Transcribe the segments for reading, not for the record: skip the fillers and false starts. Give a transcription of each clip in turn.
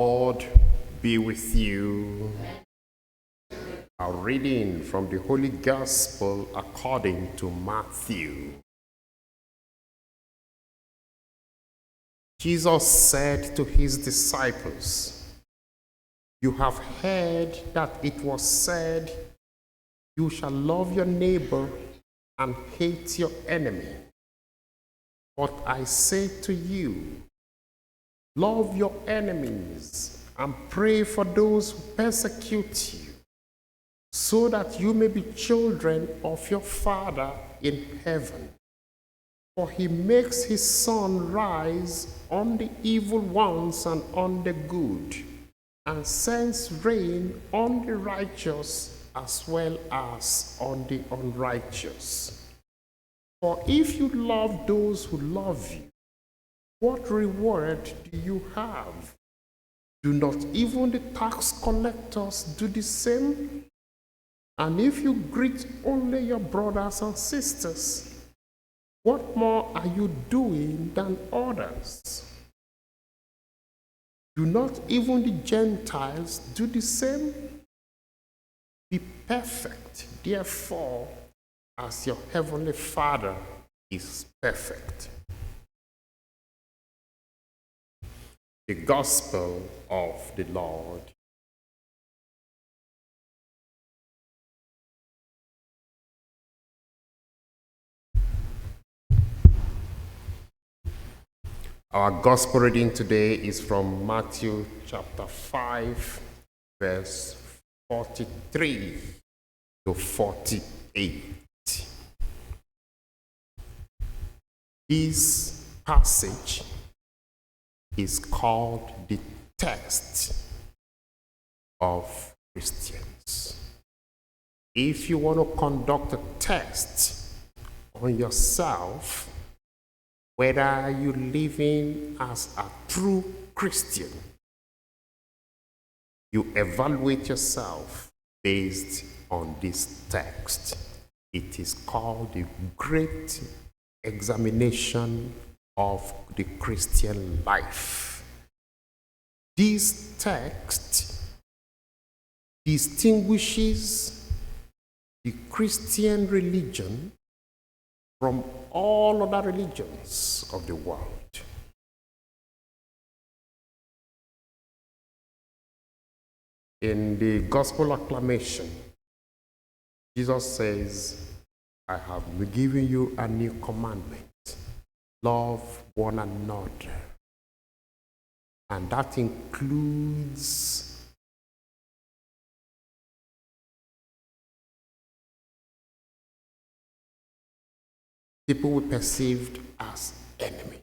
Lord be with you. A reading from the Holy Gospel according to Matthew. Jesus said to his disciples, "You have heard that it was said, 'You shall love your neighbor and hate your enemy.' But I say to you, love your enemies and pray for those who persecute you, so that you may be children of your Father in heaven. For he makes his sun rise on the evil ones and on the good, and sends rain on the righteous as well as on the unrighteous. For if you love those who love you, what reward do you have? Do not even the tax collectors do the same? And if you greet only your brothers and sisters, what more are you doing than others? Do not even the Gentiles do the same? Be perfect, therefore, as your heavenly Father is perfect." The Gospel of the Lord. Our Gospel reading today is from Matthew chapter 5, verse 43 to 48. This passage is called the test of Christians. If you want to conduct a test on yourself, whether you're living as a true Christian, you evaluate yourself based on this text. It is called the Great Examination of the Christian life. This text distinguishes the Christian religion from all other religions of the world. In the Gospel acclamation, Jesus says, "I have given you a new commandment. Love one another." And that includes people we perceived as enemy.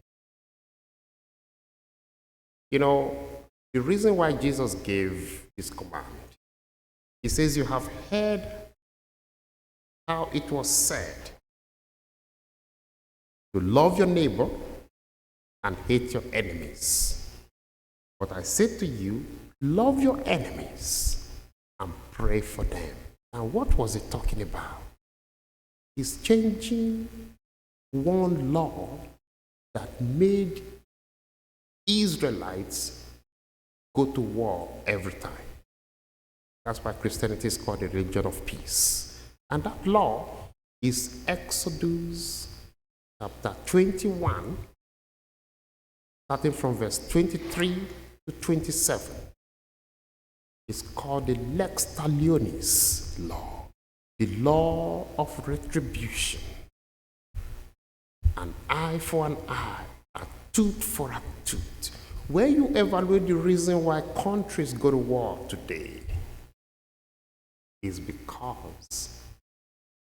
You know, the reason why Jesus gave this command, he says, "You have heard how it was said to love your neighbor and hate your enemies. But I say to you, love your enemies and pray for them." And what was he talking about? He's changing one law that made Israelites go to war every time. That's why Christianity is called the religion of peace. And that law is Exodus chapter 21, starting from verse 23 to 27. It's called the lex talionis law, the law of retribution. An eye for an eye, a tooth for a tooth. When you evaluate the reason why countries go to war today, is because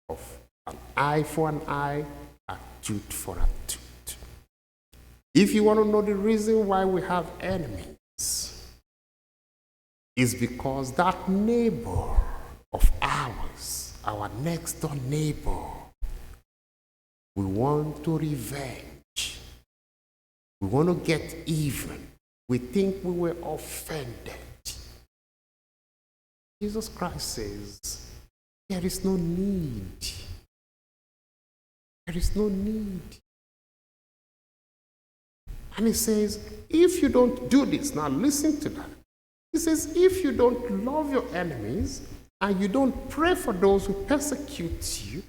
of an eye for an eye, a tooth for a tooth. If you want to know the reason why we have enemies, is because that neighbor of ours, our next door neighbor, we want to revenge. We want to get even. We think we were offended. Jesus Christ says, there is no need. There is no need. And he says, if you don't do this, now listen to that. He says, if you don't love your enemies and you don't pray for those who persecute you,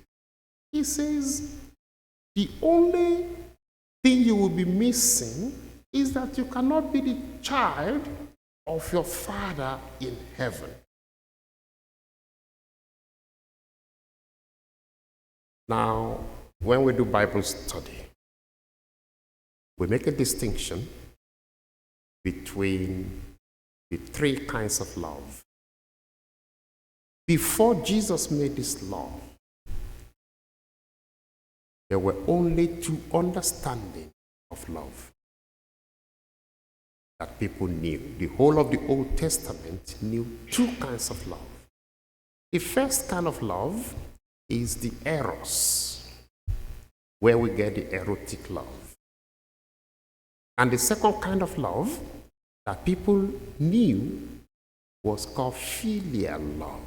he says, the only thing you will be missing is that you cannot be the child of your Father in heaven. Now, when we do Bible study, we make a distinction between the three kinds of love. Before Jesus made this law, there were only two understandings of love that people knew. The whole of the Old Testament knew two kinds of love. The first kind of love is the eros, where we get the erotic love. And the second kind of love that people knew was called filial love.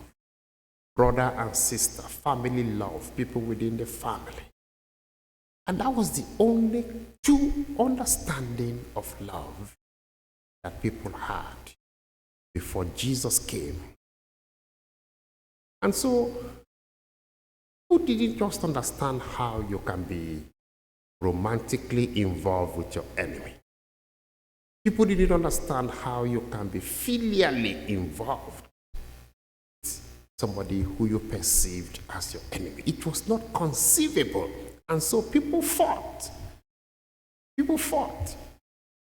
Brother and sister, family love, people within the family. And that was the only two understanding of love that people had before Jesus came. And so, who didn't just understand how you can be romantically involved with your enemy? People didn't understand how you can be filially involved with somebody who you perceived as your enemy. It was not conceivable. And so people fought. People fought.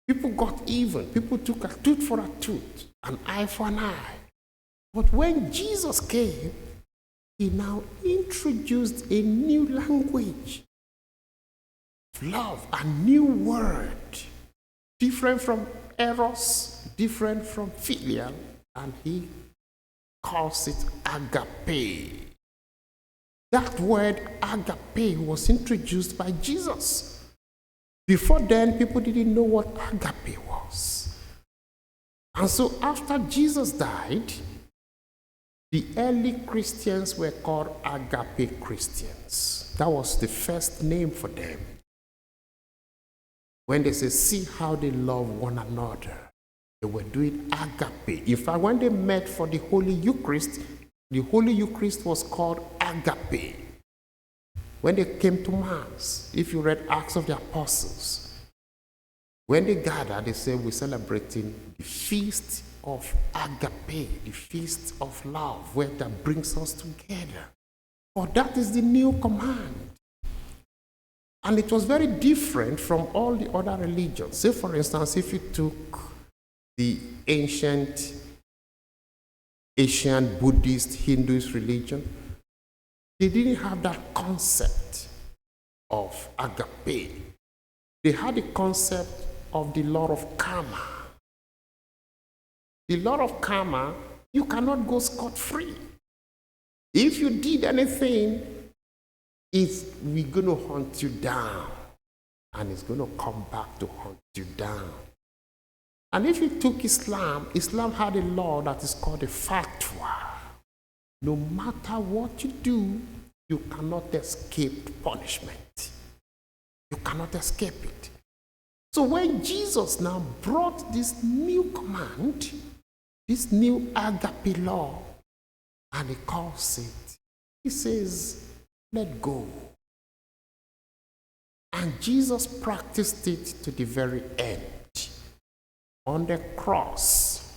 People got even. People took a tooth for a tooth, an eye for an eye. But when Jesus came, he now introduced a new language of love, a new word, different from eros, different from filial, and he calls it agape. That word agape was introduced by Jesus. Before then, people didn't know what agape was. And so after Jesus died, the early Christians were called agape Christians. That was the first name for them. When they say, see how they love one another, they were doing agape. In fact, when they met for the Holy Eucharist was called agape. When they came to Mass, if you read Acts of the Apostles, when they gathered, they said, we're celebrating the feast of agape, the feast of love, where that brings us together. But that is the new command. And it was very different from all the other religions. Say, for instance, if you took the ancient Asian, Buddhist, Hinduist religion, they didn't have that concept of agape. They had the concept of the law of karma. The law of karma, you cannot go scot-free. If you did anything, we're going to hunt you down, and it's going to come back to hunt you down. And if you took Islam, Islam had a law that is called a fatwa. No matter what you do, you cannot escape punishment. You cannot escape it. So when Jesus now brought this new command, this new agape law, and he calls it, he says, let go. And Jesus practiced it to the very end. On the cross,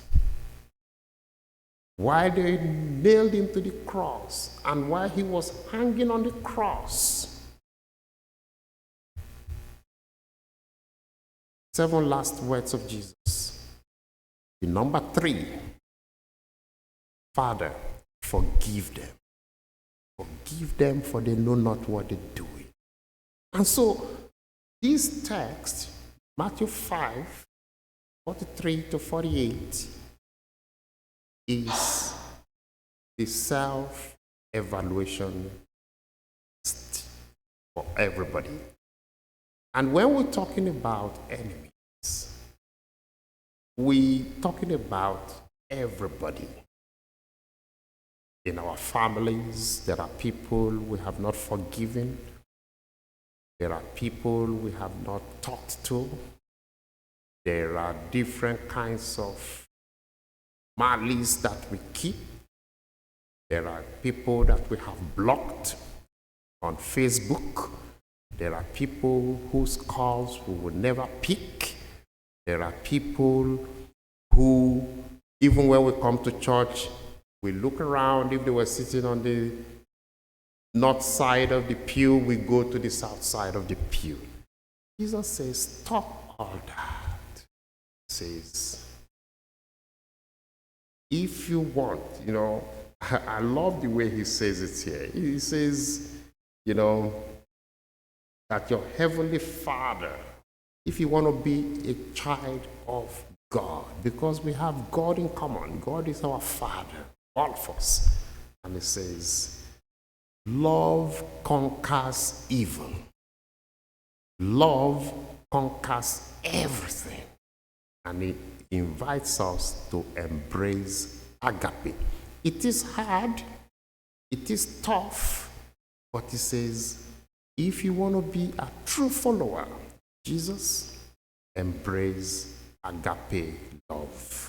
while they nailed him to the cross, and while he was hanging on the cross, 7 last words of Jesus. The number 3, Father, forgive them. Forgive them, for they know not what they're doing. And so, this text, Matthew 5, 43 to 48, is the self-evaluation test for everybody. And when we're talking about enemies, we're talking about everybody. In our families, there are people we have not forgiven. There are people we have not talked to. There are different kinds of malice that we keep. There are people that we have blocked on Facebook. There are people whose calls we will never pick. There are people who, even when we come to church, we look around. If they were sitting on the north side of the pew, we go to the south side of the pew. Jesus says, stop all that. He says, if you want, I love the way he says it here. He says, that your heavenly Father, if you want to be a child of God, because we have God in common. God is our Father, all of us. And he says, love conquers evil. Love conquers everything. And he invites us to embrace agape. It is hard, it is tough, but he says, if you want to be a true follower of Jesus, embrace agape love.